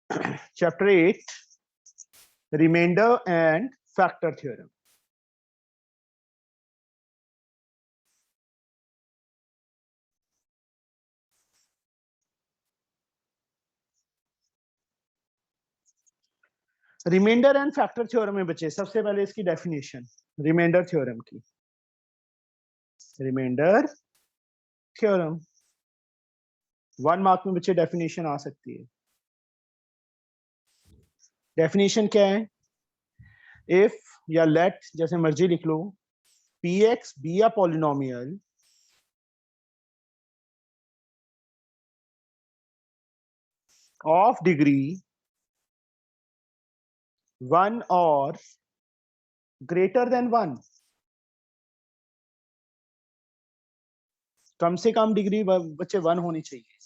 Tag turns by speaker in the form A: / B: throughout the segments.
A: Chapter 8, remainder and factor theorem. Remainder and factor theorem में बच्चे सबसे पहले इसकी डेफिनेशन रिमाइंडर थ्योरम की। रिमाइंडर थ्योरम 1 मार्क में बच्चे डेफिनेशन आ सकती है। डेफिनेशन क्या है? इफ या लेट जैसे मर्जी लिख लो, px be a polynomial of degree 1 और ग्रेटर देन 1, कम से कम डिग्री बच्चे 1 होनी चाहिए।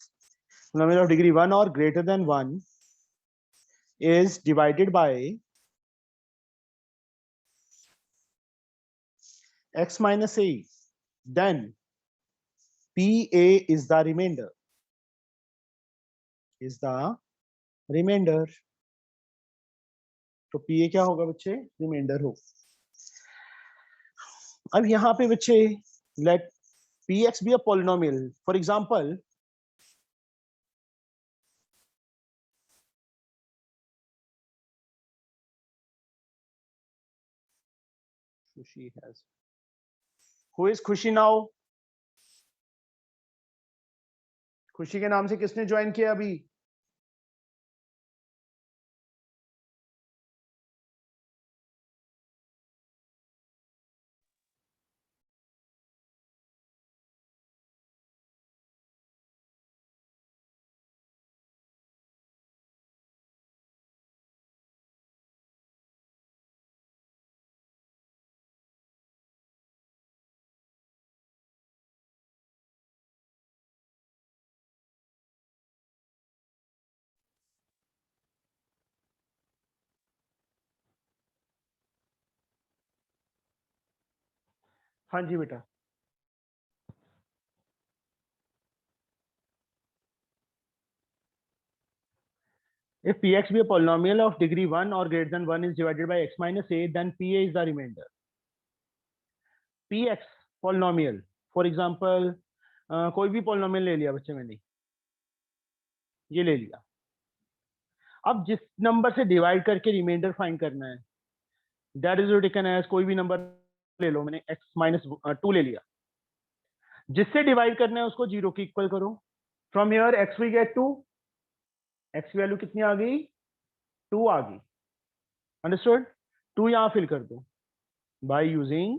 A: पॉलिनोमियल ऑफ डिग्री 1 और greater than 1 is divided by x minus a, then pa is the remainder. Is the remainder. तो pa क्या होगा बच्चे? रिमाइंडर हो। अब यहां पे बच्चे let px be a polynomial. For example, Khushi has. Who is Khushi now? खुशी के नाम से किसने ज्वाइन किया अभी? हाँ जी बेटा। If px be a polynomial of degree 1 or greater than 1 is divided by x minus a, then pa is the remainder. px polynomial, for example, कोई भी polynomial ले लिया बच्चे मैंने, ये ले लिया। अब जिस नंबर से डिवाइड करके रिमाइंडर फाइंड करना है, दैट इज टेकन एज कोई भी नंबर ले लो, मैंने x माइनस 2 ले लिया। जिससे डिवाइड करना है उसको 0 के इक्वल करो। From here x we get 2, x की वैल्यू कितनी आ गई? 2 आ गई। अंडरस्टूड? 2 यहां फिल कर दो by using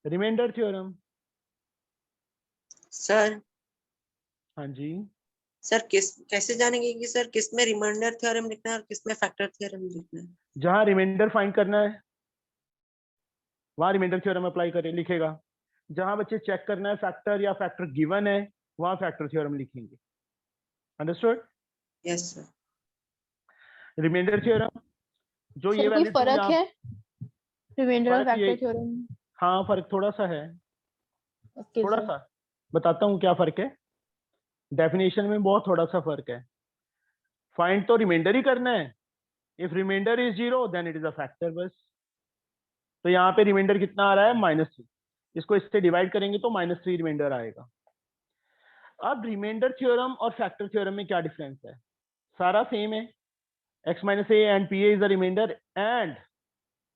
A: reminder theorem.
B: Sir
A: हाँ जी
B: सर कैसे जानेंगे कि सर किस में रिमाइंडर थ्योरम लिखना है और किस में फैक्टर थ्योरम लिखना है?
A: जहां रिमाइंडर फाइंड करना है वहां रिमाइंडर थ्योरम अप्लाई करे लिखेगा। जहां बच्चे चेक करना है फैक्टर या फैक्टर गिवन है, वहां फैक्टर थ्योरम लिखेंगे। Understood?
B: Yes sir.
A: Remainder theorem जो ये
C: सर कोई
A: वैल्यू
C: फर्क है रिमाइंडर और
A: फर्क ये,
C: फैक्टर थ्योरम?
A: हाँ फर्क थोड़ा सा है।
C: ओके
A: थोड़ा
C: सर।
A: सा बताता हूँ क्या फर्क है। डेफिनेशन में बहुत थोड़ा सा फर्क है। फाइंड तो रिमाइंडर ही करना है। If remainder is 0 then it is a factor बस। तो यहाँ पे रिमाइंडर कितना आ रहा है? -3। इसको इससे डिवाइड करेंगे तो -3 रिमाइंडर आएगा। अब रिमाइंडर थ्योरम और फैक्टर थ्योरम में क्या डिफरेंस है? सारा सेम है। x minus A and P A is the remainder and,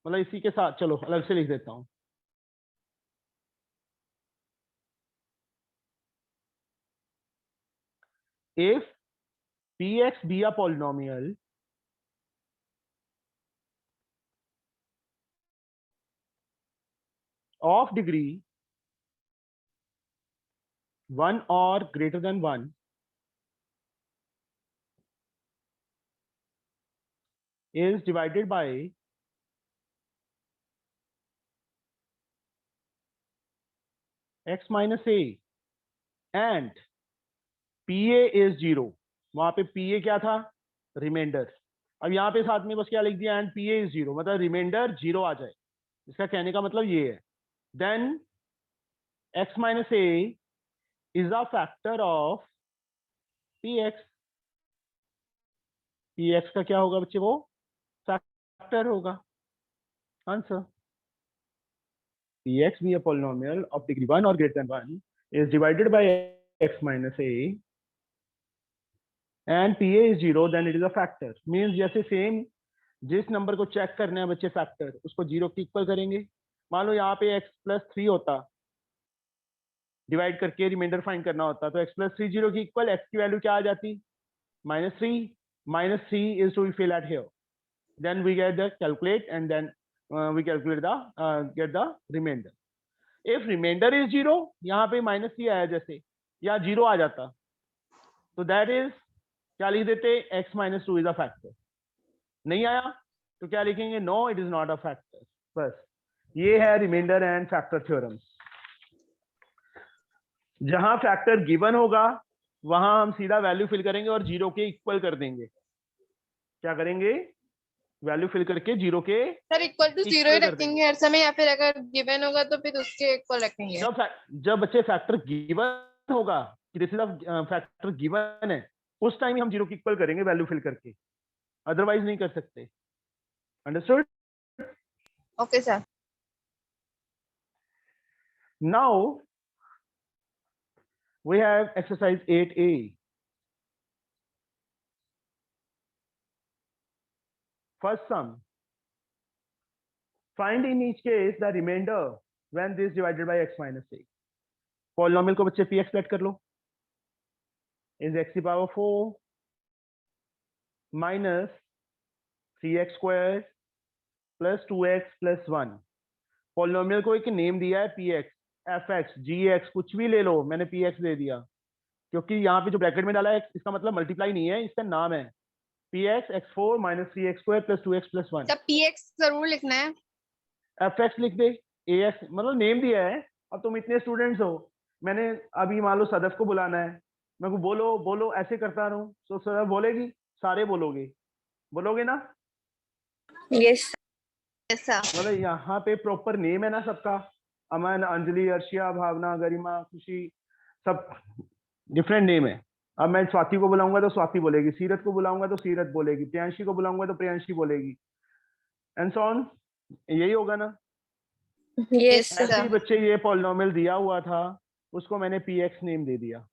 A: मतलब इसी के साथ, चलो अलग से लिख देता हूं। If px be a polynomial of degree 1 or greater than 1 is divided by x minus a and pa is 0। वहां पे pa क्या था? रिमाइंडर। अब यहाँ पे साथ में बस क्या लिख दिया? एंड pa is 0, मतलब रिमाइंडर 0 आ जाए। इसका कहने का मतलब ये है। Then x minus a is a factor of px। P X का क्या होगा बच्चे, वो फैक्टर होगा। Answer, P X be a polynomial of degree 1 और greater than 1 is divided by x minus a and pa is 0, then it is a factor. Means जैसे same जिस number को चेक करना है बच्चे फैक्टर, उसको 0 के इक्वल करेंगे। मान लो यहाँ पे x प्लस 3 होता, डिवाइड करके रिमाइंडर फाइंड करना होता, तो x प्लस 3 0 की इक्वल, x की वैल्यू क्या आ जाती, -3 is to be fill at here, then we get the calculate and then we calculate the get the remainder. If remainder is 0, यहाँ पे -3 आया जैसे, या 0 आ जाता, तो that is क्या लिख देते, x minus 2 is a factor. नहीं आया तो क्या लिखेंगे, no it is not a factor. बस ये है रिमाइंडर एंड फैक्टर थ्योरम। जहां फैक्टर गिवन होगा वहां हम सीधा वैल्यू फिल करेंगे और 0 के इक्वल कर देंगे। क्या करेंगे, वैल्यू फिल करके 0 के
C: सर इक्वल टू 0 ही
A: equal कर
C: रखेंगे हर समय, या फिर अगर गिवन होगा तो फिर उसके इक्वल रखेंगे?
A: जब बच्चे फैक्टर गिवन होगा कि दिस इज फैक्टर गिवन है, उस टाइम ही हम 0 के इक्वल करेंगे वैल्यू फिल करके, अदरवाइज नहीं कर सकते। Understood?
C: Okay sir.
A: Now we have exercise 8A. First sum. Find in each case the remainder when this divided by x minus a. Polynomial को बच्चे px लेट कर लो, is x की power 4 minus 3x square plus 2x plus 1. Polynomial को एक name दिया है px, fx, gx, कुछ भी ले लो, मैंने px दे दिया क्योंकि यहाँ पे जो ब्रैकेट में डाला है इसका मतलब मल्टीप्लाई नहीं है, इसका नाम है px x4 minus 3x square plus 2x plus 1.
C: तब px जरूर लिखना है,
A: fx लिख दे, ax मतलब नेम दिया है। अब तुम इतने स्टूडेंट्स हो, मैंने अभी मान लो सदफ को बुलाना है, मैं को बोलो बोलो ऐसे करता रहूं तो सदफ बोलेगी, सारे बोलोगे ना?
C: Yes sir.
A: मतलब यहाँ पे प्रॉपर नेम है ना सबका, अमन, अंजलि, अर्शिया, भावना, गरिमा, खुशी, सब डिफरेंट नेम है। अब मैं स्वाति को बुलाऊंगा तो स्वाति बोलेगी, सीरत को बुलाऊंगा तो सीरत बोलेगी, प्रियांशी को बुलाऊंगा तो प्रियांशी बोलेगी, एंड सो ऑन। यही होगा ना?
C: यस
A: ऐसे ही
C: सर।
A: बच्चे ये पॉलिनोमियल दिया हुआ था, उसको मैंने px नेम दे दिया,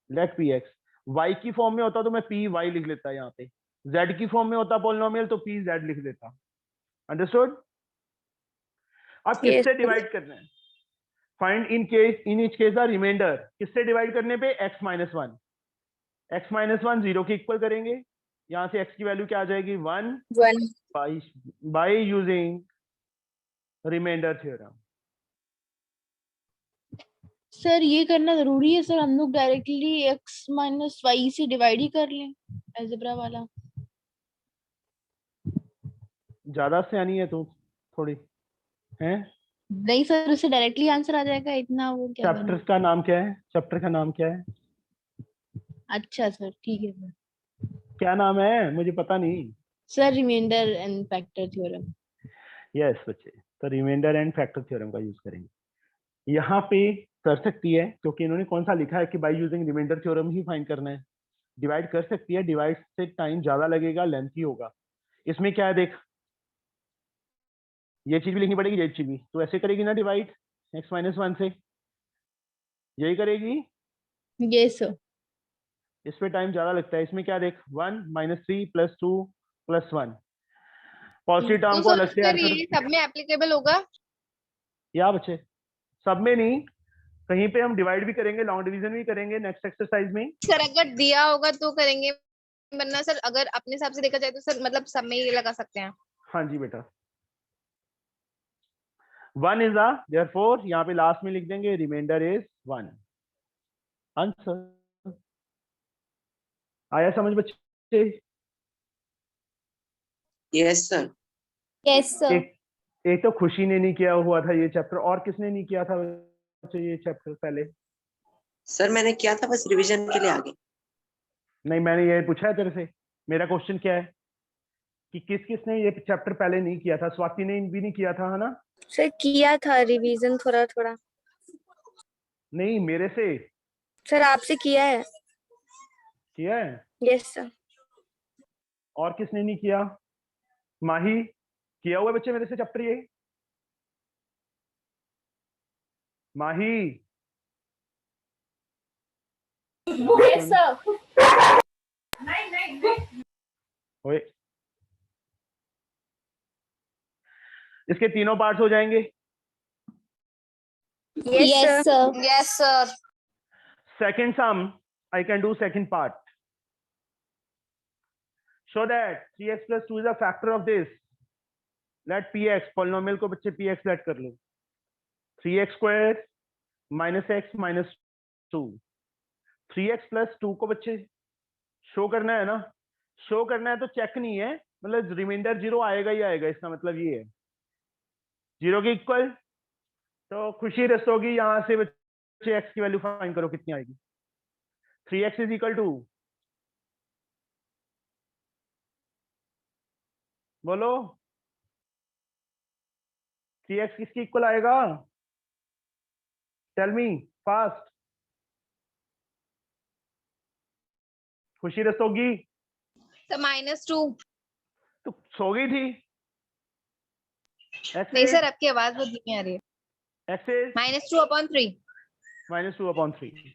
A: लेट px। y की फॉर्म में होता तो मैं py लिख लेता, यहाँ पे z की फॉर्म में होता पॉलिनोमियल तो pz लिख देता। अंडरस्टूड? अब किससे डिवाइड करना है, find in each case the remainder, किससे डिवाइड करने पे, x minus 1, x minus 1 0 के इक्वल करेंगे, यहाँ से x की वैल्यू क्या आ जाएगी, 1 by using reminder theorem.
C: Sir ये करना जरूरी है सर, हम लोग डायरेक्टली x माइनस वाई से डिवाइड ही कर लें अलजेब्रा वाला?
A: ज्यादा सियानी है तू थोड़ी, हैं?
C: नहीं सर, उससे डायरेक्टली आंसर आ जाएगा, इतना वो क्या
A: चैप्टर
C: करना?
A: का नाम क्या है, चैप्टर का नाम क्या है?
C: अच्छा सर, ठीक है सर।
A: क्या नाम है मुझे पता नहीं।
C: Sir remainder and factor theorem.
A: Yes बच्चे, तो रिमाइंडर एंड फैक्टर थ्योरम का यूज करेंगे। यहाँ पे कर सकती है क्योंकि इन्होंने कौन सा लिखा है कि बाय यूजिंग रिमाइंडर थ्योरम ही फाइंड करना है। डिवाइड कर सकती है, डिवाइड से टाइम ज्यादा लगेगा, लेंथी होगा। इसमें क्या है देख, ये चीज भी लिखनी पड़ेगी, ये चीज भी, तो ऐसे करेगी ना डिवाइड x minus 1 से, यही करेगी।
C: Yes sir.
A: इस पे टाइम ज्यादा लगता है। इसमें क्या देख, 1 minus 3 plus 2 plus 1, positive term को अलग से आंसर।
C: ये सब में एप्लीकेबल होगा
A: या बच्चे सब में नहीं, कहीं पे हम डिवाइड भी करेंगे, लॉन्ग डिवीजन भी करेंगे नेक्स्ट एक्सरसाइज में।
C: सर? अगर दिया होगा तो करेंगे, वरना सर अगर अपने हिसाब से देखा जाए तो सर मतलब सब में ही लगा सकते हैं।
A: हाँ जी बेटा, 1 is a, therefore यहाँ पे लास्ट में लिख देंगे रिमाइंडर इज 1। आंसर आया समझ बच्चे?
B: Yes sir.
C: Yes sir.
A: एक तो खुशी ने नहीं किया हुआ था ये चैप्टर, और किसने नहीं किया था बच्चे ये चैप्टर पहले?
B: सर मैंने किया था, बस रिवीजन के लिए आगे।
A: नहीं, मैंने ये पूछा है तेरे से, मेरा क्वेश्चन क्या है कि किस किसने ये चैप्टर पहले नहीं किया था? स्वाति ने भी नहीं किया था, है ना?
D: सर किया था रिवीजन थोड़ा थोड़ा।
A: नहीं, मेरे से
D: सर आपसे किया है।
A: किया है।
D: Yes sir.
A: और किसने नहीं किया? माही किया हुआ बच्चे मेरे से चैप्टर ये? माही
C: यस सर।
A: ओए, इसके तीनों पार्ट्स हो जाएंगे।
C: Yes sir.
D: Yes sir.
A: Second sum, I can do second part. Show that 3x plus 2 is a factor of this. Let px, polynomial को बच्चे px let कर लो। 3x square minus x minus 2. 3x plus 2 को बच्चे show करना है ना? Show करना है तो चेक नहीं है, मतलब रिमाइंडर 0 आएगा ही आएगा, इसका मतलब ये है 0 के इक्वल। तो खुशी रस्तोगी यहाँ से बच्चे x की वैल्यू फाइंड करो कितनी आएगी। 3x is equal to, बोलो 3x किसके इक्वल आएगा? Tell me fast. Khushi Rastogi
D: sir -2।
A: तो सो गई थी।
D: नहीं सर, आपकी आवाज बहुत धीमी आ रही है।
A: x is
D: -2/3।
A: -2/3।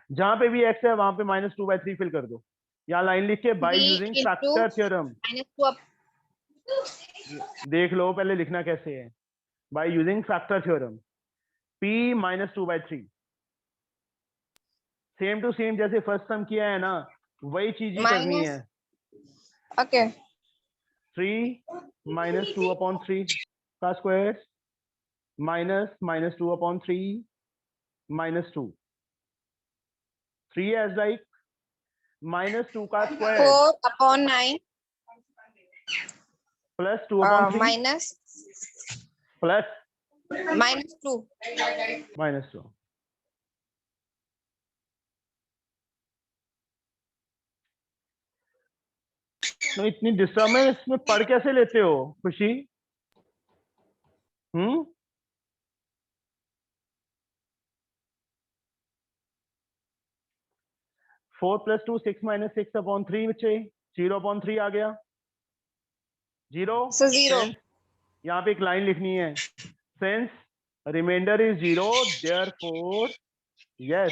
A: जहां पे भी x है वहां पे -2/3 फिल कर दो। यहाँ लाइन लिख के by
D: B
A: using
D: into
A: factor theorem.
D: -2
A: देख लो पहले लिखना कैसे है। By using factor theorem p -2/3। Same to same जैसे फर्स्ट सम किया है ना, वही चीज ही करनी है।
D: ओके।
A: 3 -2/3 का स्क्वायर माइनस -2/3 -2। 3 as like -2 का स्क्वायर
D: 4/9
A: प्लस 2/3
D: माइनस
A: प्लस
D: -2।
A: -2। तो इतनी डिस्टर्बेंस में पढ़ कैसे लेते हो खुशी? 4 + 2 6 - 6/3 बच्चे 0/3 आ गया 0।
D: So 0।
A: यहाँ पे एक लाइन लिखनी है, since reminder is 0 therefore yes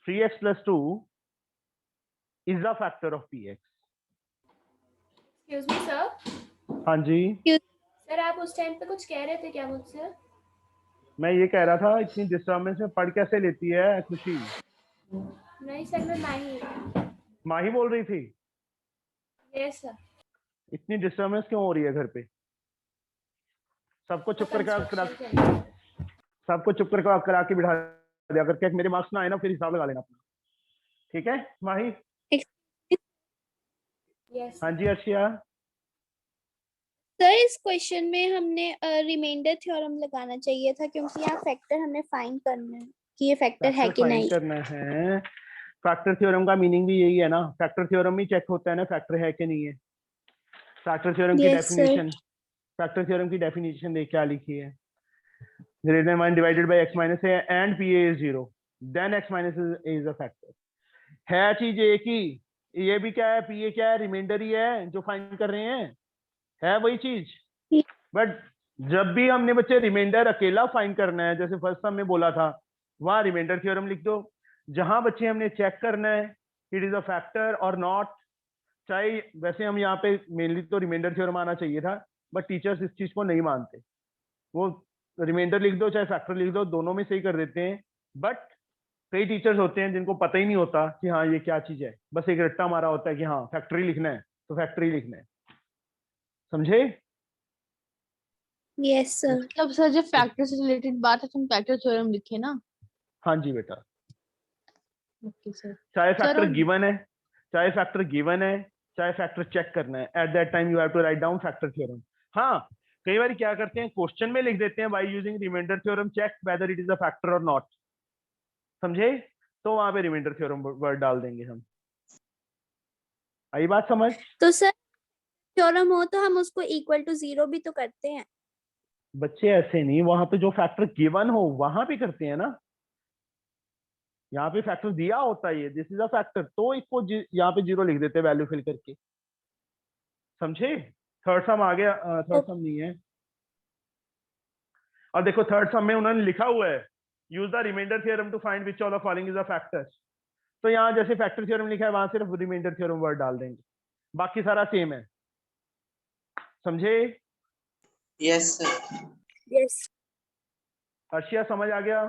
A: 3x + 2 is the factor of px।
E: Excuse me sir.
A: हाँ जी,
E: सर आप उस टाइम पे कुछ कह रहे थे क्या मुझसे?
A: मैं ये कह रहा था इतनी डिस्टर्बेंस में पढ़ कैसे लेती है खुशी?
E: नहीं सर, मैं माही।
A: माही बोल रही थी।
E: Yes sir.
A: इतनी डिस्टर्बेंस क्यों हो रही है घर पे? सबको चुप करा के बिठा दिया करके, मेरे मार्क्स ना आए ना फिर हिसाब लगा लेना अपना, ठीक है माही?
E: यस
A: हाँ जी अर्शिया।
C: सर इस क्वेश्चन में हमने रिमाइंडर थ्योरम लगाना चाहिए था, क्योंकि यहाँ फैक्टर हमने फाइंड करना है कि ये फैक्टर है कि नहीं
A: करना है। फैक्टर थ्योरम का मीनिंग भी यही है ना, फैक्टर थ्योरम ही चेक होता है ना फैक्टर है कि नहीं है। फैक्टर थ्योरम की डेफिनेशन, फैक्टर थ्योरम की डेफिनेशन देख क्या लिखी है, greater than 1 divided by x minus a and pa is 0 then x minus is a factor। है चीज एक ही, ये भी क्या है, pa क्या है, रिमाइंडर ही है जो फाइंड कर रहे हैं, है वही चीज। बट जब भी हमने बच्चे रिमाइंडर अकेला फाइंड करना है, जैसे फर्स्ट में बोला था, वहां रिमाइंडर थ्योरम लिख दो। जहां बच्चे हमने चेक करना है इट इज अ फैक्टर और नॉट, चाहे वैसे हम यहाँ पे मेनली तो रिमाइंडर थ्योरम आना चाहिए था, बट टीचर्स इस चीज को नहीं मानते, वो रिमाइंडर लिख दो चाहे फैक्टर लिख दो, दोनों में सही कर देते हैं। बट कई टीचर्स होते हैं जिनको पता ही नहीं होता कि हाँ ये क्या चीज है, बस एक रट्टा मारा होता है कि हाँ फैक्ट्री लिखना है तो फैक्ट्री लिखना है, समझे?
C: Yes sir.
F: मतलब सर जब फैक्टर से रिलेटेड बात है तो हम फैक्टर थ्योरम लिखे ना।
A: हाँ जी बेटा,
F: ओके सर।
A: चाहे फैक्टर गिवन है, चाहे फैक्टर गिवन है, चाहे फैक्टर चेक करना है, at that time you have to write down factor theorem. हाँ कई बार क्या करते हैं क्वेश्चन में लिख देते हैं by using reminder theorem check whether it is a factor और नॉट, समझे? तो वहां पे रिमाइंडर थ्योरम वर्ड डाल देंगे हम। आई बात समझ?
C: तो सर थ्योरम हो तो हम उसको इक्वल टू 0 भी तो करते हैं।
A: बच्चे ऐसे नहीं, वहां पे जो फैक्टर गिवन हो वहां पे करते हैं ना। यहाँ पे फैक्टर दिया होता है, ये दिस इज अ फैक्टर, तो इसको यहाँ पे 0 लिख देते वैल्यू फिल करके, समझे? थर्ड सम आ गया, थर्ड सम नहीं है। और देखो थर्ड सम में उन्होंने लिखा हुआ है use the remainder theorem to find which of the following is a factor. तो यहाँ जैसे फैक्टर थ्योरम लिखा है वहां सिर्फ रिमाइंडर थ्योरम वर्ड डाल देंगे, बाकी सारा सेम है, समझे?
B: Yes sir.
C: यस
A: अर्शिया समझ आ गया?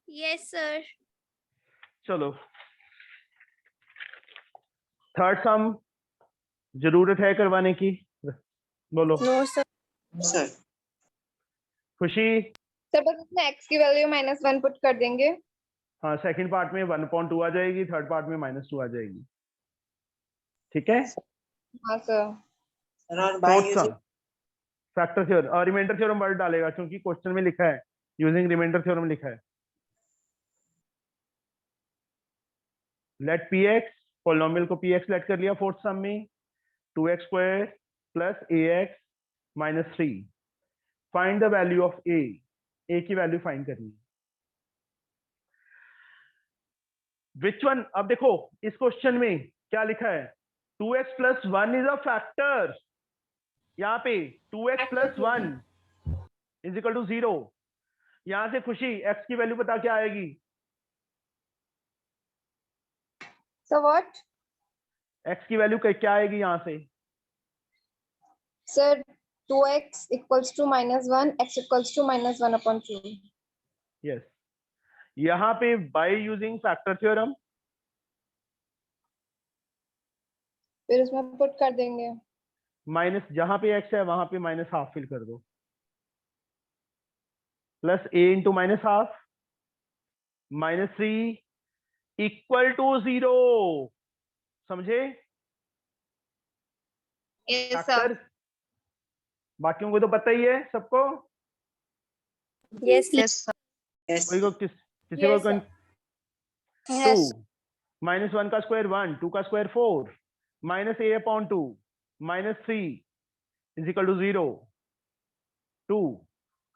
C: Yes sir.
A: चलो थर्ड सम जरूरत है करवाने की? बोलो।
C: No sir.
B: Sir
A: Khushi?
D: Sir बस इसमें x की वैल्यू -1 पुट कर देंगे।
A: हाँ, सेकंड पार्ट में 1/2 आ जाएगी, थर्ड पार्ट में -2 आ जाएगी, ठीक है?
D: हाँ सर।
B: सर और by
A: fourth
B: using
A: some factor theorem और रिमाइंडर थ्योरम वर्ड डालेगा, क्योंकि क्वेश्चन में लिखा है यूजिंग रिमाइंडर थ्योरम लिखा है। लेट px, पॉलिनोमियल को px लेट कर लिया फोर्थ सम में, 2x² + ax - 3। Find the value of a, की वैल्यू फाइंड करनी है। Which one? अब देखो इस क्वेश्चन में क्या लिखा है, 2x + 1 इज अ फैक्टर। यहाँ पे 2x + 1 = 0। यहां से खुशी x की वैल्यू पता क्या आएगी?
D: Sir what?
A: x की वैल्यू क्या आएगी यहाँ से?
D: Sir 2x = -1, x = -1/2।
A: यस, यहाँ पे बाय यूजिंग फैक्टर थ्योरम,
D: फिर उसमें पुट कर देंगे।
A: माइनस जहां पे x है वहां पे -½ फिल कर दो, प्लस a × -½ -3 = 0, समझे?
D: Yes
A: factor
D: sir.
A: बाकियों को तो पता ही है सबको।
C: Yes
D: yes sir.
B: यस
A: कोई को किसी
E: Yes,
A: को
E: sir.
A: 2 -1 का स्क्वायर 1, 2 का square 4, -a/2 -3 = 0, 2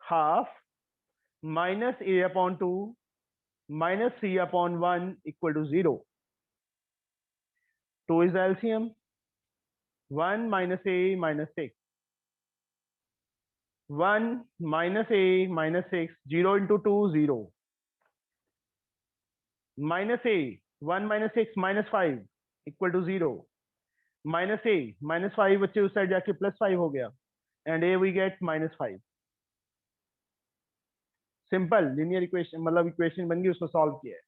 A: ½ -a/2 -3/1 = 0। 2 is the LCM, 1 - a - 6, 1 - a - 6, 0 × 2 0, -a 1 - 6 -5 = 0, -a -5 बच्चे उस साइड जाके +5 हो गया, and a we get -5। Simple linear equation, मतलब इक्वेशन बन गई, उसको सॉल्व किया है।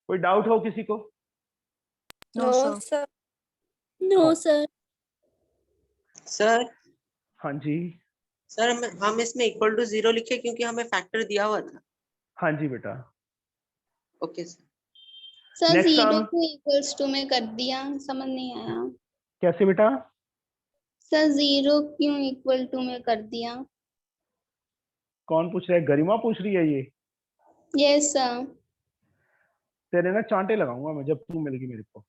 A: कोई डाउट हो किसी को?
C: No sir. No sir.
B: Sir.
A: हाँ जी,
B: सर हम इसमें =0 लिखे क्योंकि हमें फैक्टर दिया हुआ था।
A: हाँ जी बेटा।
B: Okay sir.
C: Sir
A: Next
C: 0
A: sum.
C: को =2 में कर दिया, समझ नहीं आया।
A: कैसे बेटा?
C: सर 0 क्यों =2 में कर दिया?
A: कौन पूछ रहा है? गरिमा पूछ रही है ये।
C: Yes sir.
A: तेरे ना चांटे लगाऊंगा मैं जब तू मिलेगी मेरे को।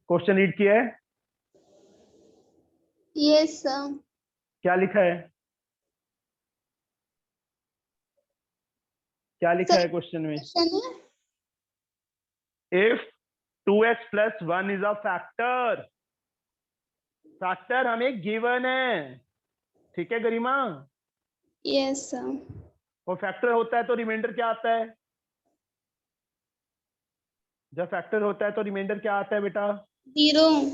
A: क्वेश्चन रीड किया है?
C: Yes sir.
A: क्या लिखा है? क्या लिखा है क्वेश्चन में?
C: क्वेश्चन है
A: if 2x + 1 is a factor, factor हमें गिवन है, ठीक है गरिमा?
C: Yes sir.
A: वो फैक्टर होता है तो रिमाइंडर क्या आता है? जब फैक्टर होता है तो रिमाइंडर क्या आता है बेटा?
C: 0।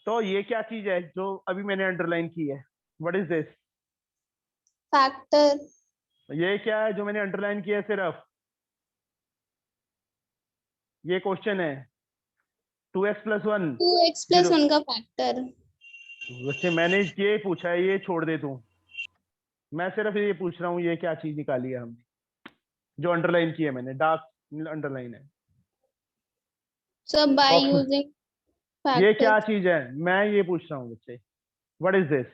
A: तो ये क्या चीज है जो अभी मैंने अंडरलाइन की है? What is this?
C: फैक्टर।
A: ये क्या है जो मैंने अंडरलाइन किया है? सिर्फ ये क्वेश्चन है 2x + 1
C: 2x + 1 का फैक्टर।
A: वैसे मैंने ये पूछा है, ये छोड़ दे तू। मैं सिर्फ ये पूछ रहा हूँ ये क्या चीज निकाली है हमने, जो अंडरलाइन की है मैंने, डार्क अंडरलाइन है।
C: सर बाय
A: Box में।
C: यूजिंग
A: ये
C: फैक्टर।
A: क्या चीज है मैं ये पूछ रहा हूँ बच्चे, व्हाट इज दिस?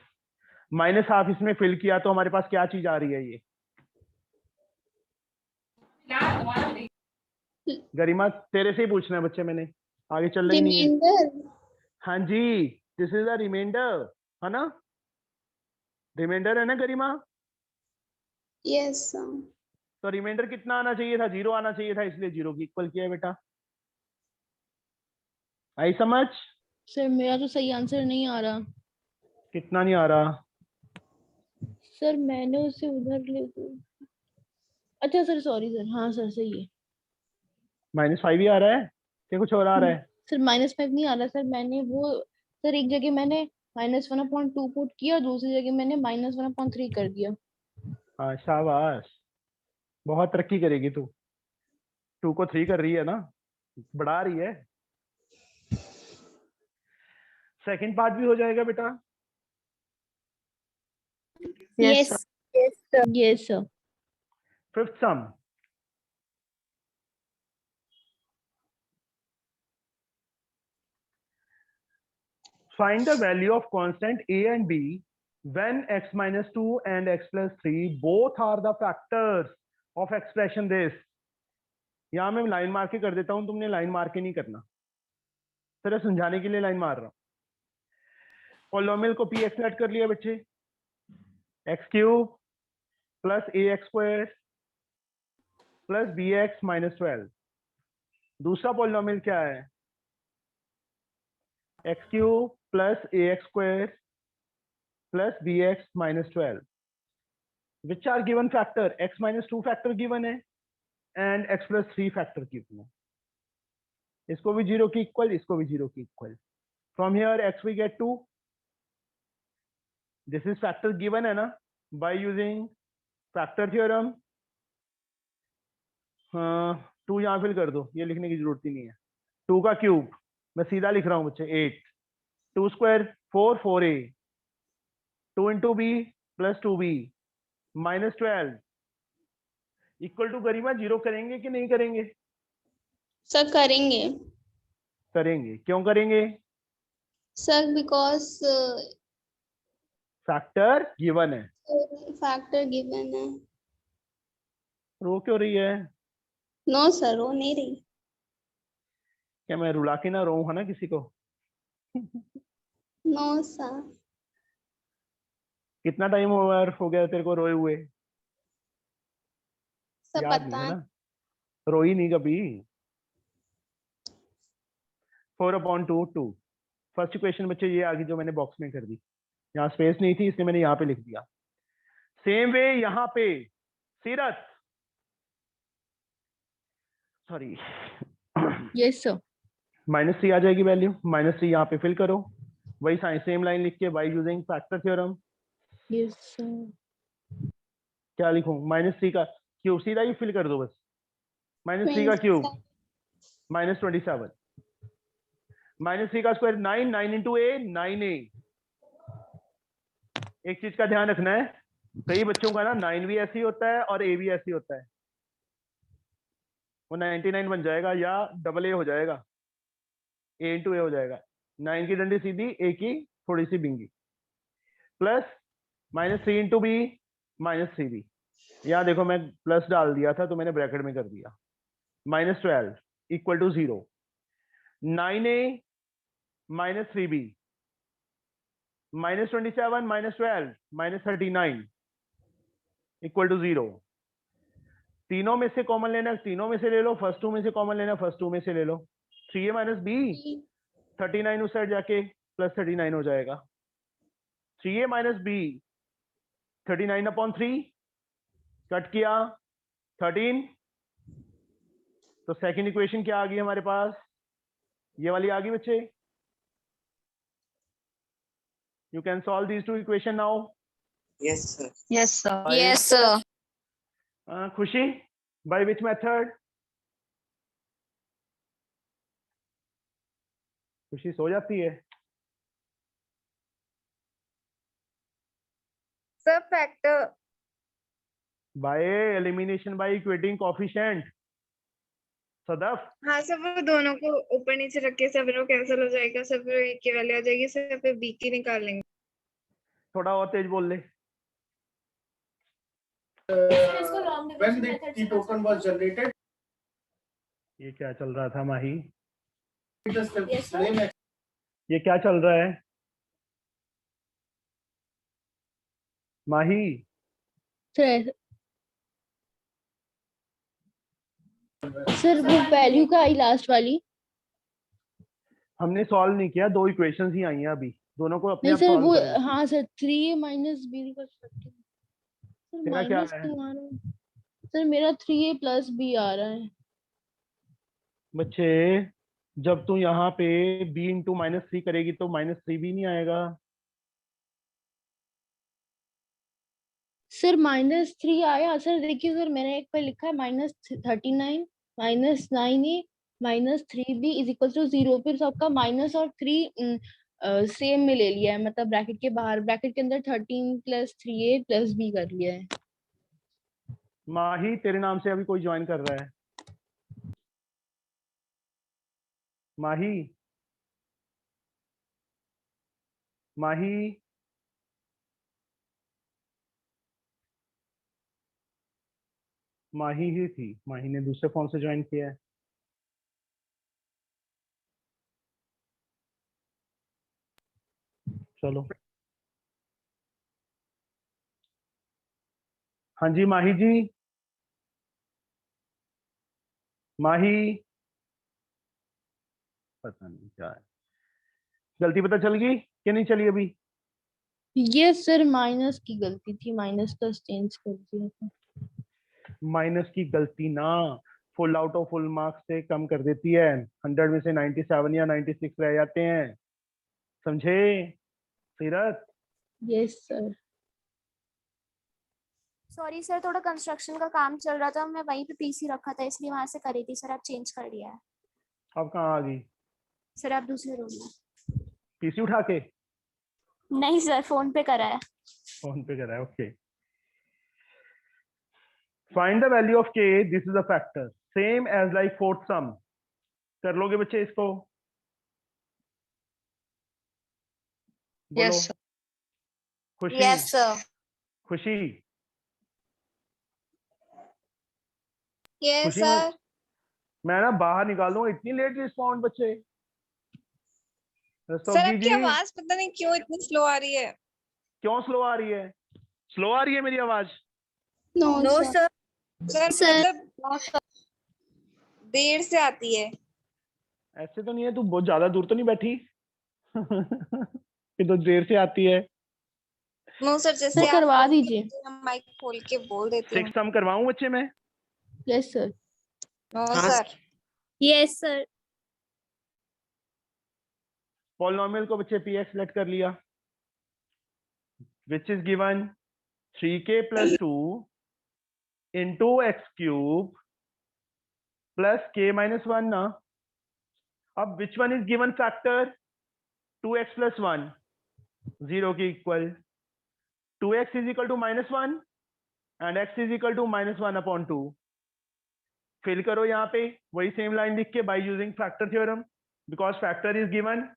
A: -½ इसमें फिल किया तो हमारे पास क्या चीज आ रही है? ये गरिमा तेरे से ही पूछना है बच्चे, मैंने आगे चल रही नहीं है।
C: रिमाइंडर।
A: हाँ जी, दिस इज अ रिमाइंडर, है ना? रिमाइंडर है ना गरिमा?
C: Yes sir.
A: तो रिमाइंडर कितना आना चाहिए था? 0 आना चाहिए था, इसलिए 0 की इक्वल किया है बेटा। आई समझ?
F: सर मेरा तो सही आंसर नहीं आ रहा।
A: कितना नहीं आ रहा?
F: सर मैंने उसे उधर ले दिया। अच्छा सर सॉरी सर, हाँ सर सही है।
A: -5 ही आ रहा है क्या कुछ और आ रहा है?
F: सर -5 नहीं आ रहा सर, मैंने वो सर एक जगह मैंने -1/2 पुट किया, दूसरी जगह मैंने -1/3 कर दिया।
A: हाँ शाबाश, बहुत तरक्की करेगी तू। 2 को 3 कर रही है ना, बढ़ा रही है। सेकंड पार्ट भी हो जाएगा बेटा।
C: Yes yes sir.
F: Yes sir.
A: Fifth some, find the value of constant a and b when x minus 2 and x plus 3 both are the factors of expression this। यहां मैं लाइन मार के कर देता हूं, तुमने लाइन मार के नहीं करना, सिर्फ समझाने के लिए लाइन मार रहा हूं। पॉलिनोमियल को पी एक्स कर लिया बच्चे, x cube plus a x square plus b x minus 12। दूसरा पॉलिनोमियल क्या है? X cube plus a x square plus b x minus 12, which are given factor? X minus 2 factor given है and x plus 3 factor given है। इसको भी 0 की equal, इसको भी 0 की equal. From here X we get 2, this is factor given है ना, बाय यूजिंग फैक्टर थ्योरम। 2 यहाँ फिल कर दो, ये लिखने की जरूरत ही नहीं है। 2 का क्यूब मैं सीधा लिख रहा हूँ बच्चे 8, 2 square 4, 4a, 2 into b plus 2b minus 12 equal to करीबा 0 करेंगे कि नहीं करेंगे?
C: सर करेंगे।
A: करेंगे। क्यों करेंगे?
C: सर बिकॉज
A: फैक्टर गिवन है।
C: फैक्टर गिवन है।
A: रो क्यों रही है?
C: नो सर वो नहीं रही।
A: क्या मैं रुला के ना रो है ना किसी को?
C: No sir.
A: कितना टाइम हो गया तेरे को रोए हुए?
C: सब
A: याद नहीं
C: पता
A: है
C: है।
A: ना, रोई नहीं कभी। 4/2 2। फर्स्ट इक्वेशन बच्चे ये आ गई जो मैंने बॉक्स में कर दी, यहाँ स्पेस नहीं थी इसलिए मैंने यहाँ पे लिख दिया। सेम वे यहाँ पे सीरत, सॉरी
F: यस सर।
A: -3 आ जाएगी वैल्यू, -3 यहाँ पे फिल करो, वही सेम लाइन लिख के bye using factor theorem.
F: Yes sir.
A: क्या लिखूं? -3 का क्यूब, सीधा ही फिल कर दो बस। -3 का क्यूब -27, -3 का स्क्वायर 9, 9 इंटू ए 9a। एक चीज का ध्यान रखना है, कई बच्चों का ना 9 भी ऐसे ही होता है और a भी ऐसे ही होता है, वो 99 बन जाएगा या डबल ए हो जाएगा, a इंटू ए हो जाएगा। 9 की डंडी सीधी, a की थोड़ी सी Bingi, plus -3 into B -3b। यहाँ देखो मैं प्लस डाल दिया था तो मैंने ब्रैकेट में कर दिया, -12 equal to 0, 9a -3b -27 -12 -39 equal to 0। तीनों में से कॉमन लेना, तीनों में से ले लो, फर्स्ट 2 में से कॉमन लेना, फर्स्ट 2 में से ले लो। 3a - b 39 उस साइड जाके प्लस 39 हो जाएगा। 3a - b 39/3 कट किया 13, तो सेकंड इक्वेशन क्या आ गई हमारे पास? ये वाली आ गई बच्चे। You can solve these two equation now.
B: Yes, sir.
G: Yes, sir.
C: Yes sir.
A: Khushi, by which method? Khushi सो जाती है।
D: Sir factor
A: by elimination by equating coefficient. Sadaf,
D: हाँ सर, वो दोनों को ऊपर नीचे रख के सब रो कैंसिल हो जाएगा, सब रो एक की वैल्यू आ जाएगी सर, फिर बी की निकाल लेंगे।
A: थोड़ा और तेज बोल ले।
E: सर इसको long
H: when
E: division
H: the
E: method
H: key
E: से
H: token was generated,
A: ये क्या चल रहा था माही?
H: it is the
E: Yes, sir.
H: same
A: ये क्या चल रहा है माही?
F: सर सर वो वैल्यू का आई लास्ट वाली।
A: हमने सॉल्व नहीं किया, 2 इक्वेशंस ही आई हैं अभी, दोनों को अपने
F: नहीं
A: आप
F: सर
A: सॉल्व
F: वो,
A: करो।
F: हाँ सर 3a माइनस b का सर
A: तेरा क्या
F: माइनस
A: है
F: 2 आ रहा है सर, मेरा 3a प्लस b आ रहा है।
A: बच्चे? जब तू यहाँ पे b इंटू -3 करेगी तो -3 भी नहीं आएगा।
F: सर -3 आया सर, देखिए सर मैंने एक पे लिखा है -39 -9a -3b is equal to 0, फिर सबका माइनस और 3 सेम में ले लिया है, मतलब ब्रैकेट के बाहर, ब्रैकेट के अंदर 13 + 3a + b कर लिया है।
A: माही, तेरे नाम से अभी कोई ज्वाइन कर रहा है? माही, माही, माही ही थी, माही ने दूसरे फोन से ज्वाइन किया है। चलो, हाँ जी माही जी, माही, पता नहीं क्या है, गलती पता चल गई कि नहीं चली अभी?
F: ये सर माइनस की गलती थी, माइनस प्लस चेंज कर दिया था।
A: माइनस की गलती ना full out of full marks से कम कर देती है, 100 में से 97 या 96 रह जाते हैं, समझे सीरत?
F: Yes sir.
C: सॉरी सर, थोड़ा कंस्ट्रक्शन का काम चल रहा था, मैं वहीं पे पीसी रखा था इसलिए वहां से करी थी सर, आप चेंज कर दिया है।
A: अब कहाँ आ गई?
C: सर आप दूसरे रूम में।
A: पीसी उठा के?
C: नहीं सर, फोन पे करा है।
A: फोन पे करा है, okay. Find the value of k, this is a factor same as like fourth sum. कर लोगे बच्चे इसको? बोलो।
B: Yes sir.
A: Khushi,
B: yes sir.
A: Khushi,
B: yes
A: Khushi,
B: sir.
A: मैं ना बाहर निकाल दूंगा, इतनी लेट रिस्पॉन्ड बच्चे।
B: सर
A: रस्तोगी
B: आपकी
A: जी,
B: आवाज पता नहीं क्यों इतनी स्लो आ रही है।
A: क्यों स्लो आ रही है? स्लो आ रही है मेरी आवाज?
C: No sir.
B: सर
C: सर
B: मतलब देर से आती है।
A: ऐसे तो नहीं है, तू बहुत ज्यादा दूर तो नहीं बैठी? कि तो देर से आती है।
B: नो सर,
F: सर
B: जैसे आप
F: करवा
B: बोलते
F: दीजिए।
B: हैं, हम माइक खोल के बोल देती हूँ।
A: 6 सम करवाऊं बच्चे मैं?
F: Yes sir.
B: No sir.
C: Yes sir.
A: Polynomial को बच्चे px सेलेक्ट कर लिया, which is given 3k plus 2 into x cube plus k minus 1 ना। अब which one is given factor? 2x plus 1, 0 के equal. 2x is equal to -1 and x is equal to -1/2। Fill करो यहाँ पे वही same line लिख के, bye using factor theorem, because factor is given.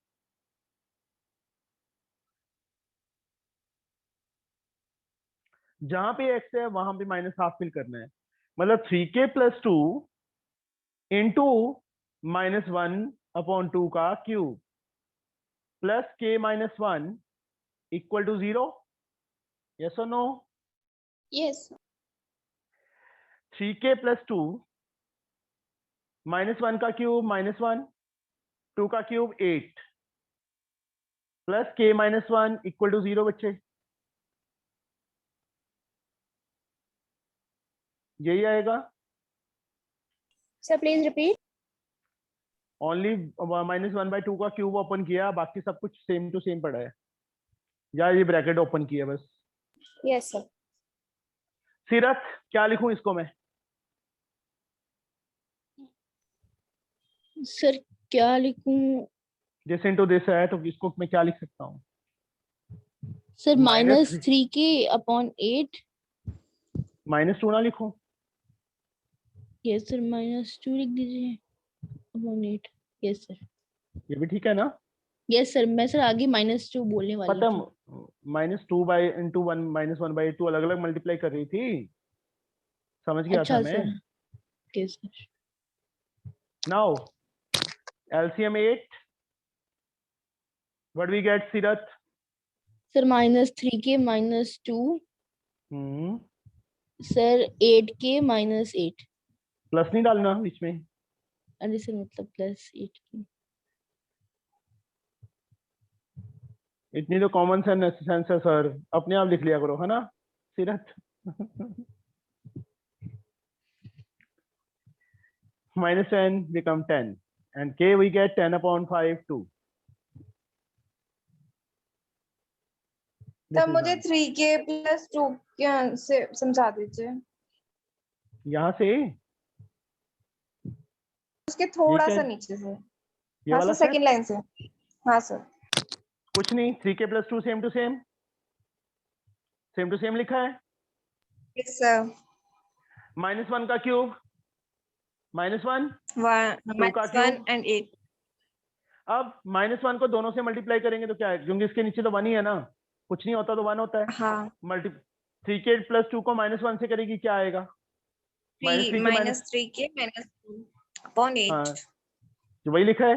A: जहां पे x है वहां पे -1/2 फिल करना है, मतलब 3k plus 2 इंटू -1/2 का cube plus k minus 1 equal to 0। Yes और नो?
C: यस।
A: 3k plus 2 -1 का क्यूब -1, 2 का cube 8 plus k minus 1 equal to 0 बच्चे, यही आएगा।
C: Sir please repeat.
A: ओनली -1/2 का क्यूब ओपन किया, बाकी सब कुछ सेम टू सेम पड़ा है, या ये ब्रैकेट ओपन किया बस।
C: Yes sir.
A: सीरत, क्या लिखूं इसको मैं?
F: सर क्या लिखूं?
A: दिस इनटू दिस है तो इसको मैं क्या लिख सकता हूँ?
F: Sir
A: -3
F: -3k/8।
A: -2 ना लिखूं?
F: यस सर, -2 लिख दीजिए अपॉन 8। Yes sir.
A: ये भी ठीक है ना?
F: यस सर, मैं सर आगे -2 बोलने वाली
A: पता
F: थी।
A: -2 बाई इंटू 1 -1/2 अलग अलग मल्टीप्लाई कर रही थी, समझ गया था
F: अच्छा
A: मैं।
F: Sir. Okay sir.
A: Now LCM 8, what we get Seerat?
F: Sir -3k -2,
A: hmm
F: sir 8k -8।
A: Plus नहीं डालना बीच में।
F: अरे सर मतलब प्लस 8 की
A: इतनी तो कॉमन सेंस है सर, अपने आप लिख लिया करो, है ना सीरत। -10 become 10 and k we get 10/5 2।
D: तब मुझे 3k + 2 के से समझा दीजिए,
A: यहाँ से
D: उसके थोड़ा
A: क्या
D: सा
A: है?
D: नीचे से।
A: ये
D: हाँ
A: वाला
D: सर, सेकंड लाइन से। हाँ सर।
A: कुछ नहीं, 3k + 2 सेम टू सेम लिखा है।
D: Yes sir.
A: -1 का क्यूब -1 2 का
D: -1
A: क्यूब।
D: and 8।
A: अब -1 को दोनों से मल्टीप्लाई करेंगे तो क्या है, क्योंकि इसके नीचे तो 1 ही है ना, कुछ नहीं होता तो 1 होता है।
D: हाँ।
A: 3k + 2 को -1 से करेगी, क्या आएगा? -3k
D: -3k -2/8।
A: हाँ, जो वही लिखा है।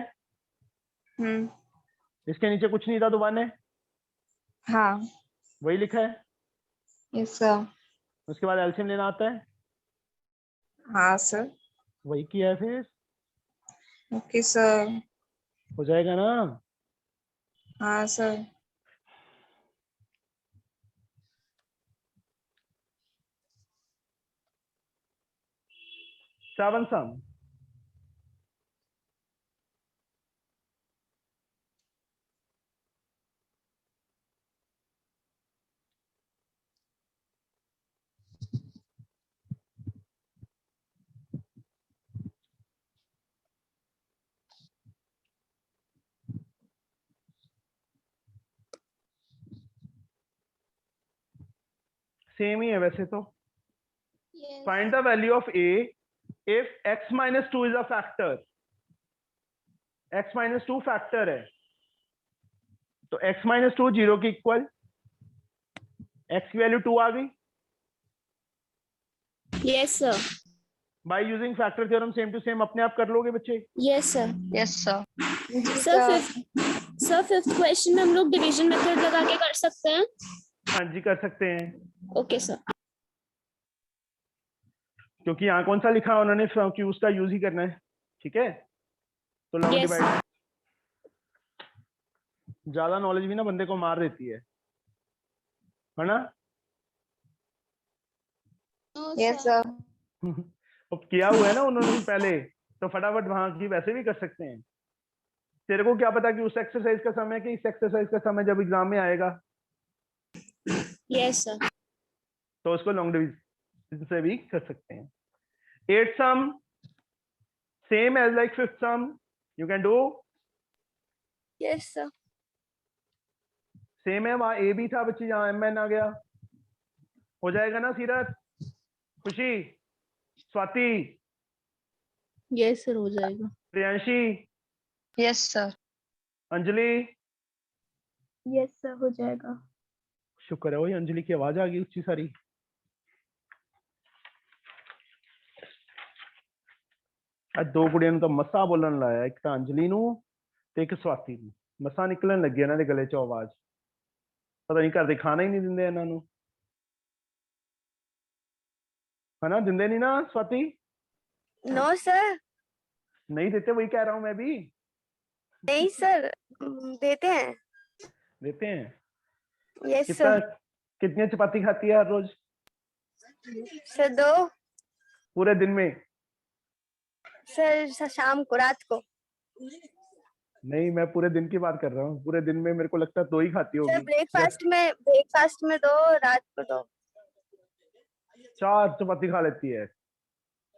D: हम्म।
A: इसके नीचे कुछ नहीं था तो 1 है,
D: हाँ।
A: वही लिखा है।
D: Yes sir.
A: उसके बाद एलसीएम लेना आता है,
D: हाँ सर।
A: वही किया है, फिर
D: ओके सर।
A: हो जाएगा ना।
D: हाँ सर।
A: Seven sum. सेम ही है वैसे तो।
C: Yes.
A: Find the value of a if x - 2 is a factor. x - 2 factor है तो x - 2 0 के इक्वल, x की वैल्यू 2 आ गई।
C: Yes sir.
A: By using factor theorem same to same अपने आप कर लोगे बच्चे।
C: Yes sir.
F: Yes sir.
C: Sir fifth question में हम लोग डिवीजन मेथड लगा के कर सकते हैं।
A: हाँ जी कर सकते हैं,
C: ओके सर।
A: क्योंकि यहाँ कौन सा लिखा है उन्होंने, क्यूज का यूज ही करना है, ठीक है। तो लॉन्ग
C: Yes,
A: डिवाइड, ज्यादा नॉलेज भी ना बंदे को मार देती है ना।
D: Yes sir.
A: अब किया हुआ है ना उन्होंने पहले, तो फटाफट वहां की वैसे भी कर सकते हैं। तेरे को क्या पता कि उस एक्सरसाइज का समय कि इस एक्सरसाइज का समय जब एग्जाम में आएगा,
C: yes sir.
A: तो उसको लॉन्ग डिवीजन से भी कर सकते हैं। 8 sum same as like 5th sum, you can do.
C: Yes sir.
A: Same है, वहां ए भी था बच्चे, यहाँ एम एन आ गया, हो जाएगा ना सीरत, खुशी, स्वाति,
F: यस सर हो जाएगा।
A: Priyanshi,
F: yes sir.
A: Anjali.
C: Yes sir हो जाएगा।
A: शुक्र है, वही अंजलि की आवाज आ गई उच्ची सारी। आज दो कुड़ियां ਨੂੰ ਤਾਂ ਮਸਾ ਬੋਲਣ ਲਾਇਆ, ਇੱਕ ਤਾਂ ਅੰਜਲੀ ਨੂੰ ਤੇ ਇੱਕ ਸਵਾਤੀ ਨੂੰ। ਮਸਾ ਨਿਕਲਣ ਲੱਗੀ ਇਹਨਾਂ ਦੇ ਗਲੇ ਚੋਂ ਆਵਾਜ਼, ਪਤਾ ਨਹੀਂ ਘਰ ਦੇ ਖਾਣਾ ਹੀ ਨਹੀਂ ਦਿੰਦੇ ਇਹਨਾਂ ਨੂੰ, हना दिंदे नहीं ना स्वाति?
C: No sir.
A: नहीं देते, वही कह रहा हूँ मैं भी।
C: नहीं सर, देते हैं।
A: देते हैं।
C: Yes
A: कितना
C: sir.
A: कितनी चपाती खाती है हर रोज?
C: सर 2।
A: पूरे दिन में?
C: सर शाम को, रात को।
A: नहीं, मैं पूरे दिन की बात कर रहा हूँ। पूरे दिन में मेरे को लगता है 2 ही खाती
C: सर
A: होगी।
C: ब्रेकफास्ट में 2, रात को 2।
A: 4 चपाती खा लेती है।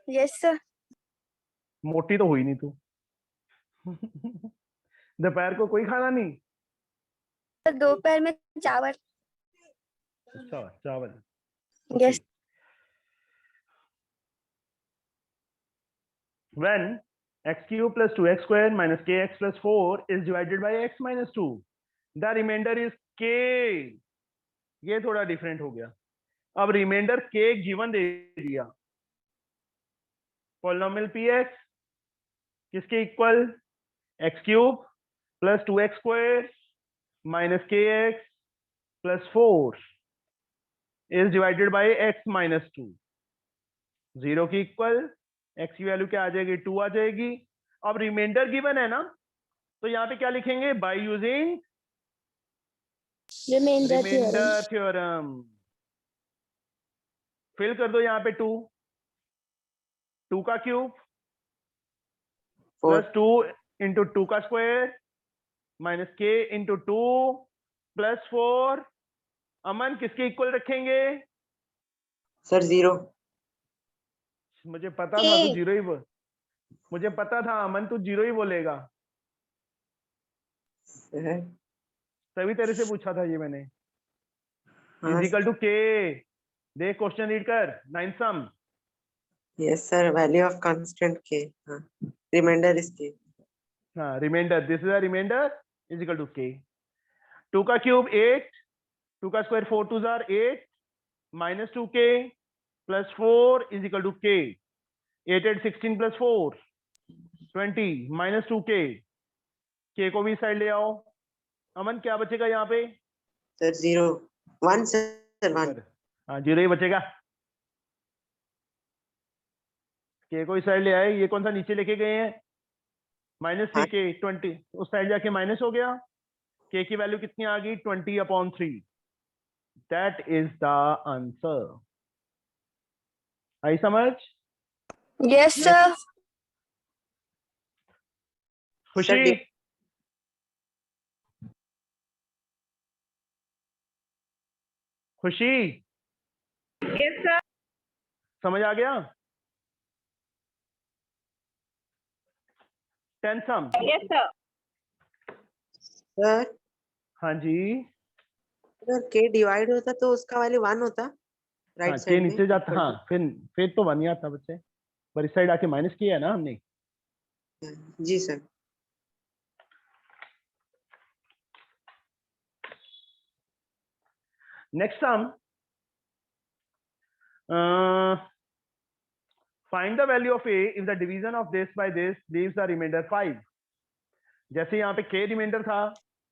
C: Yes sir.
A: मोटी तो हुई नहीं तू। दोपहर को कोई खाना नहीं?
C: सर दोपहर में चावल।
A: अच्छा, चावल।
C: Yes.
A: When x³ + 2x² - kx + 4 is divided by x - 2, the remainder is k। ये थोड़ा डिफरेंट हो गया। अब रिमाइंडर k गिवन दे दिया, पॉलिनोमियल px किसके equal, x³ + 2x² - kx + 4 is divided by x - 2, 0 के इक्वल x की वैल्यू क्या आ जाएगी 2 आ जाएगी। अब रिमाइंडर गिवन है ना, तो यहाँ पे क्या लिखेंगे by using
C: reminder theorem.
A: Remainder theorem. Fill कर दो यहाँ पे 2 का क्यूब
B: 4
A: प्लस 2 इंटू 2 का square minus k into 2 plus 4। अमन किसके इक्वल रखेंगे?
B: सर 0
A: मुझे पता था तू जीरो ही बोल, मुझे पता था अमन तू 0 ही बोलेगा, तभी तेरे से पूछा था ये मैंने।
B: हाँ
A: इज इक्वल टू k। देख क्वेश्चन रीड कर 9 sum.
B: Yes sir value of constant k हाँ रिमाइंडर इज के
A: हाँ reminder, this is a reminder is equal to k। 2 का क्यूब 8, 2 का स्क्वायर 4 2 जार 8 minus 2k plus 4 is equal to k। 8 8 16 plus 4 20 minus 2k। k को भी side ले आओ। अमन क्या बचेगा यहाँ पे?
B: सर 0 1 सर 1
A: हाँ 0 ही बचेगा। k को इस साइड ले आए, ये कौन सा नीचे लेके गए हैं माइनस 3k 20, उस साइड जाके माइनस हो गया। k की वैल्यू कितनी आ गई 20/3। That is the answer. आई समझ?
C: Yes sir.
A: Khushi Khushi
D: yes sir.
A: समझ आ गया? 10 सम।
D: Yes sir.
B: सर
A: हाँ जी।
B: अगर k डिवाइड होता तो उसका वैल्यू 1 होता
A: हाँ
B: राइट
A: के
B: साइड में
A: नीचे जाता,
B: equal
A: हाँ फिर तो 1 ही आता बच्चे, पर इस साइड आके माइनस किया है ना हमने।
B: to- जी sir
A: next sum, find the value of a if the division of this by this leaves the remainder 5। जैसे यहाँ पे k रिमाइंडर था,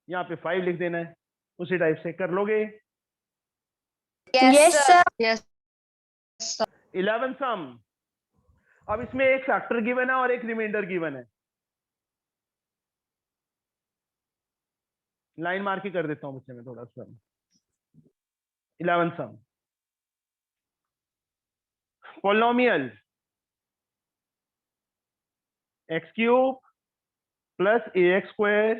A: यहाँ पे 5 लिख देना है, उसी टाइप से कर लोगे।
C: Yes sir.
A: 11 सम। अब इसमें एक फैक्टर गिवन है और एक रिमाइंडर गिवन है। लाइन मार के कर देता हूं बच्चे में थोड़ा सा। 11 sum, polynomial x cube plus ax square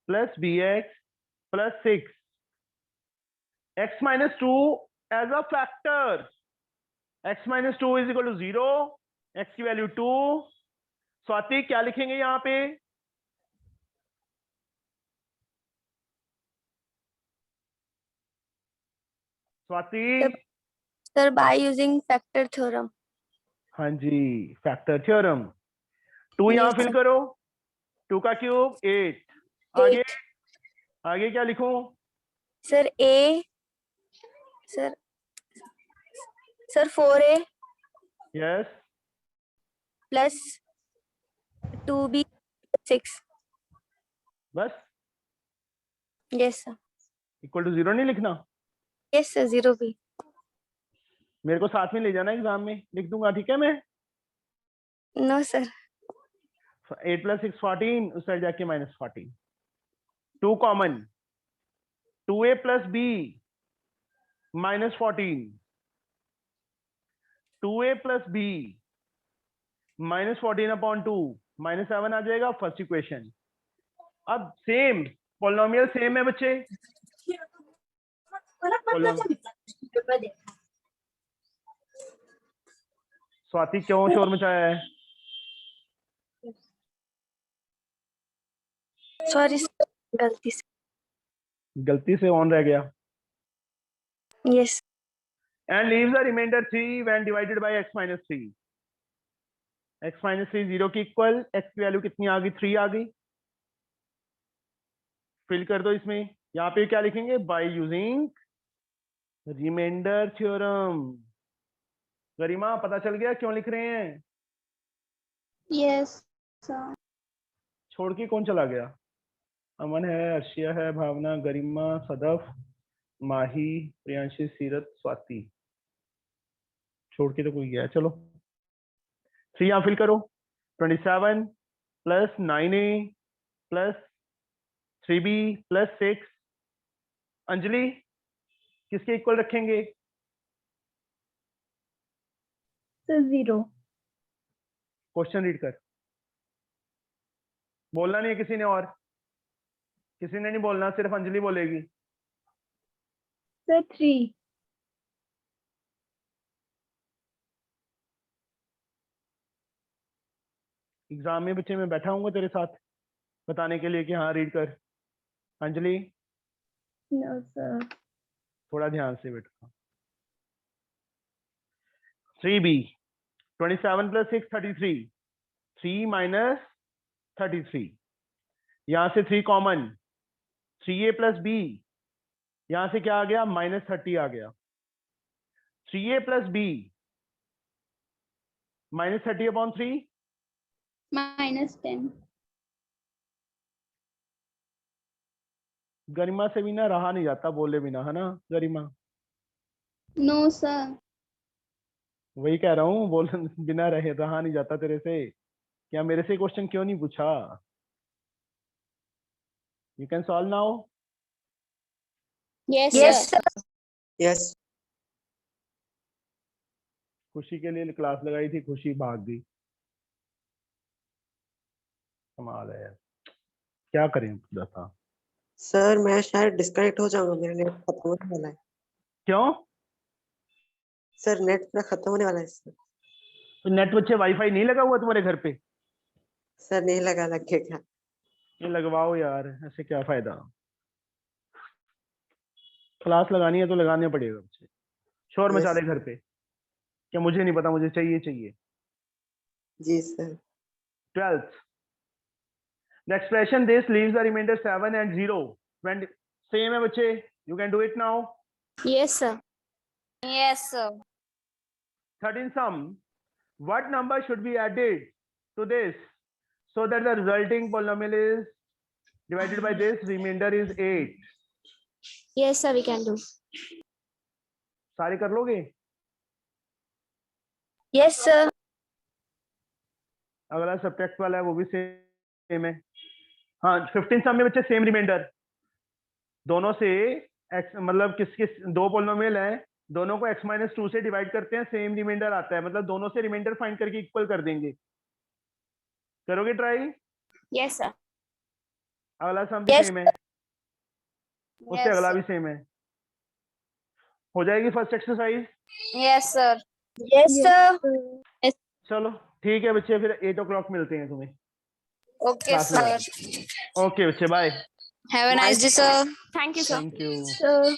A: plus bx plus 6 x minus 2 as a factor। x minus 2 is equal to 0, x की वैल्यू 2। स्वाति क्या लिखेंगे यहाँ पे? Swati
C: sir bye using factor theorem.
A: हाँ जी फैक्टर थ्योरम। 2 यहाँ
C: Yes,
A: फिल
C: sir.
A: करो, 2 का cube 8। आगे आगे क्या लिखूं?
C: Sir a sir 4a
A: yes
C: plus 2b 6।
A: बस
C: यस सर।
A: इक्वल टू 0 नहीं लिखना।
C: Yes sir 0b।
A: मेरे को साथ में ले जाना एग्जाम में, लिख दूंगा ठीक है मैं।
C: No sir.
A: 8 प्लस 6 14, उस साइड जाके minus 14। 2 common, 2a plus b minus 14, 2a plus b minus 14/2 minus 7 आ जाएगा फर्स्ट इक्वेशन। अब सेम पॉलिनोमियल सेम है बच्चे। स्वाति क्यों शोर मचाया है?
C: सॉरी सर
A: गलती से ऑन रह गया।
C: Yes.
A: And leaves the remainder 3 when divided by x minus 3। x minus 3 0 की इक्वल, x की वैल्यू कितनी आ गई 3 आ गई। फिल कर दो इसमें। यहाँ पे क्या लिखेंगे? By using reminder theorem. Garima पता चल गया क्यों लिख रहे हैं?
C: Yes sir.
A: छोड़ के कौन चला गया? अमन है, अर्शिया है, भावना, गरिमा, सदफ, माही, प्रियांशी, सीरत, स्वाति। छोड़ के तो कोई गया। चलो 3 यहाँ फिल करो, 27 plus 9a plus 3b plus 6। Anjali किसके इक्वल रखेंगे?
C: सर 0।
A: क्वेश्चन रीड कर, बोलना नहीं है किसी ने, और किसी ने नहीं बोलना, सिर्फ अंजलि बोलेगी।
C: सर 3।
A: एग्जाम में बच्चे मैं बैठा हूँ तेरे साथ बताने के लिए कि हाँ रीड कर। Anjali
C: no sir.
A: थोड़ा ध्यान से बेटा। 3b 27 प्लस 6 33, 3 माइनस 33, यहां से 3 कॉमन, 3a प्लस b, यहां से क्या आ गया -30 आ गया। 3a plus b -30/3
C: -10।
A: गरिमा से भी ना रहा नहीं जाता बोले बिना, है ना गरिमा?
C: No sir.
A: वही कह रहा हूँ, बोल बिना रहा नहीं जाता तेरे से। क्या मेरे से क्वेश्चन क्यों नहीं पूछा? You can solve now.
C: Yes sir.
B: Yes
A: खुशी के लिए क्लास लगाई थी, खुशी भाग गई। कमाल है यार, क्या करें बता।
B: सर, मैं शायद डिस्कनेक्ट हो जाऊंगा, मेरा नेट खत्म होने वाला है।
A: क्यों?
B: सर नेट पूरा खत्म होने वाला है सर।
A: तो नेट बच्चे वाईफाई नहीं लगा हुआ तुम्हारे घर पे?
B: सर नहीं लगा, लगेगा।
A: ये लगवाओ यार, ऐसे क्या फायदा। क्लास लगानी है तो लगाने पड़ेगा बच्चे। शोर मचा
B: यस
A: दे घर पे, क्या मुझे नहीं पता, मुझे चाहिए चाहिए।
B: जी sir.
A: 12th, the expression this leaves the remainder 7 and 0 when same है बच्चे, you can do it now।
C: Yes sir. Yes sir.
A: 13 sum, what number should be added to this so that the resulting polynomial is divided by this remainder is 8?
C: Yes sir, we can do.
A: सारे कर लोगे?
C: Yes sir.
A: अगला subtract वाला है वो भी same है। हाँ 15 सम में बच्चे सेम रिमाइंडर, दोनों से x मतलब किस किस दो पोलिनोमियल है, दोनों को x-2 से डिवाइड करते हैं, सेम रिमाइंडर आता है, मतलब दोनों से रिमाइंडर फाइंड करके इक्वल कर देंगे। करोगे ट्राई?
C: Yes sir.
A: अगला सम भी
C: Yes,
A: सेम है, उससे अगला भी सेम है। हो जाएगी first exercise?
C: Yes sir. Yes sir.
A: चलो ठीक है बच्चे, फिर 8 o'clock मिलते हैं तुम्हें।
C: ओके
A: क्लास में।
C: सर।
A: ओके बच्चे, bye.
C: Have a nice day sir. Thank you sir.
A: Thank you.
C: Sir